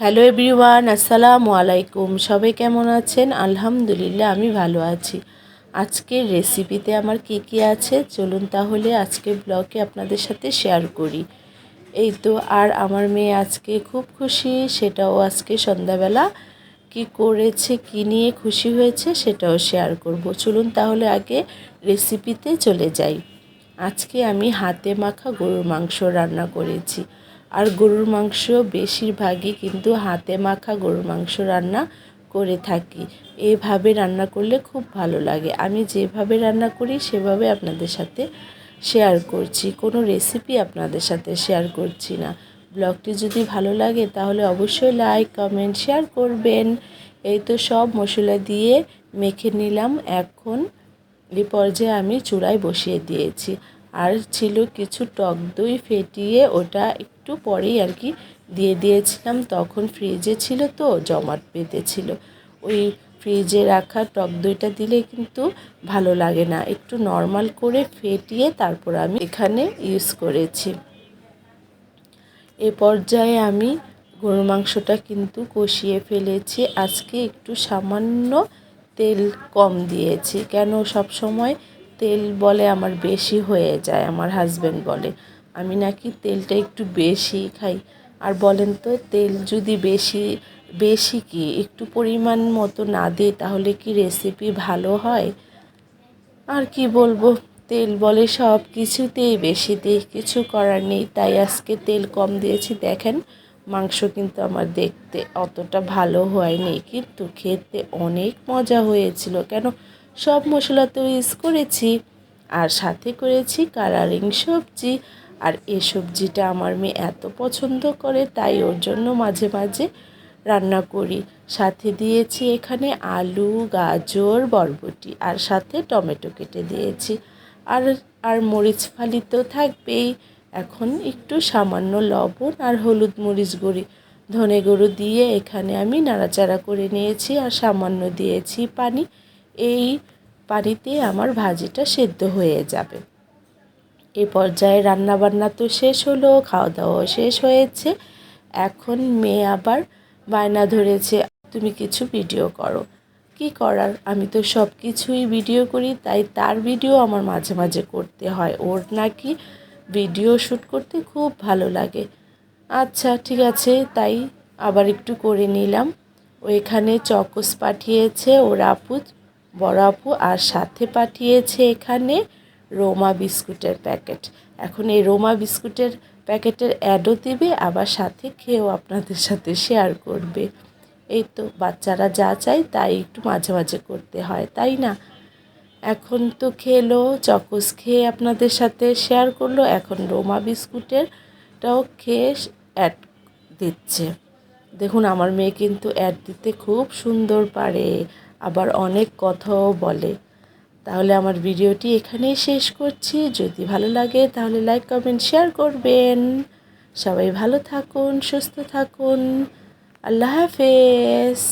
Hello everyone, আসসালামু আলাইকুম। সবাই কেমন আছেন? আলহামদুলিল্লাহ আমি ভালো আছি। আজকের রেসিপিতে আমার কি আছে চলুন তাহলে আজকের ব্লগে আপনাদের সাথে শেয়ার করি। এই তো, আর আমার মেয়ে আজকে খুব খুশি, সেটাও আজকে সন্ধ্যাবেলা কি করেছে, কি নিয়ে খুশি হয়েছে সেটাও শেয়ার করব। চলুন তাহলে আগে রেসিপিতে চলে যাই। আজকে আমি হাতে মাখা গরুর মাংস রান্না করেছি। আর গরুর মাংস বেশিরভাগই কিন্তু হাতে মাখা গরুর মাংস রান্না করে থাকি। এভাবে রান্না করলে খুব ভালো লাগে। আমি যেভাবে রান্না করি সেভাবে আপনাদের সাথে শেয়ার করছি, কোনো রেসিপি আপনাদের সাথে শেয়ার করছি না। ব্লগটি যদি ভালো লাগে তাহলে অবশ্যই লাইক, কমেন্ট, শেয়ার করবেন। এই তো সব মশলা দিয়ে মেখে নিলাম। এখন এই পর্যায়ে আমি চুলায় বসিয়ে দিয়েছি। আর ছিল কিছু টক দই ফেটিয়ে, ওটা একটু পরেই আর কি দিয়ে দিয়েছিলাম। তখন ফ্রিজে ছিল তো জমাট বেঁধেছিল। ওই ফ্রিজে রাখা টক দইটা দিলে কিন্তু ভালো লাগে না, একটু নর্মাল করে ফেটিয়ে তারপর আমি এখানে ইউজ করেছি। এ পর্যায়ে আমি গরুর মাংসটা কিন্তু কষিয়ে ফেলেছি। আজকে একটু সামান্য তেল কম দিয়েছি, কেন সব সময় তেল বলে আমার বেশি হয়ে যায়। আমার হাজব্যান্ড বলে আমি নাকি তেলটা একটু বেশি খাই। আর বলেন তো, তেল যদি বেশি বেশি কি একটু পরিমাণ মতো না দিই তাহলে কি রেসিপি ভালো হয়? আর কি বলবো, তেল বলে সব কিছুতেই বেশি দিই, কিছু করার নেই। তাই আজকে তেল কম দিয়েছি। দেখেন, মাংস কিন্তু আমার দেখতে অতটা ভালো হয়নি, কিন্তু খেতে অনেক মজা হয়েছিল। কেন, সব মশলা তো ইউজ করেছি, আর সাথে করেছি কালারিং সবজি। আর এই সবজিটা আমার মেয়ে এত পছন্দ করে, তাই ওর জন্য মাঝে মাঝে রান্না করি। সাথে দিয়েছি এখানে আলু, গাজর, বরবটি, আর সাথে টমেটো কেটে দিয়েছি। আর আর মরিচ ফালি তো থাকবেই। এখন একটু সামান্য লবণ আর হলুদ মরিচ গুঁড়ি, ধনে গুঁড়ো দিয়ে এখানে আমি নাড়াচাড়া করে নিয়েছি। আর সামান্য দিয়েছি পানি। এই পানিতে আমার ভাজিটা সেদ্ধ হয়ে যাবে। এ পর্যায়ে রান্নাবান্না তো শেষ হলো, খাওয়া দাওয়া শেষ হয়েছে। এখন মেয়ে আবার বায়না ধরেছে, তুমি কিছু ভিডিও করো। কি করার, আমি তো সব কিছুই ভিডিও করি, তাই তার ভিডিও আমার মাঝে মাঝে করতে হয়। ওর নাকি ভিডিও শ্যুট করতে খুব ভালো লাগে। আচ্ছা ঠিক আছে, তাই আবার একটু করে নিলাম। ও এখানে চকোস পাঠিয়েছে ওর আপু, বড় আপু, আর সাথে পাঠিয়েছে এখানে রোমা বিস্কুটের প্যাকেট। এখন এই রোমা বিস্কুটের প্যাকেটের অ্যাডও দিবে, আবার সাথে খেয়েও আপনাদের সাথে শেয়ার করবে। এই তো, বাচ্চারা যা চায় তাই একটু মাঝে মাঝে করতে হয়, তাই না? এখন তো খেলো, চকোস খেয়ে আপনাদের সাথে শেয়ার করলো, এখন রোমা বিস্কুটেরটাও খেয়ে অ্যাড দিচ্ছে। দেখুন, আমার মেয়ে কিন্তু অ্যাড দিতে খুব সুন্দর পারে, আবার অনেক কথাও বলে। তাহলে আমার ভিডিওটি এখানেই শেষ করছি। যদি ভালো লাগে তাহলে লাইক, কমেন্ট, শেয়ার করবেন। সবাই ভালো থাকুন, সুস্থ থাকুন। আল্লাহ হাফেজ।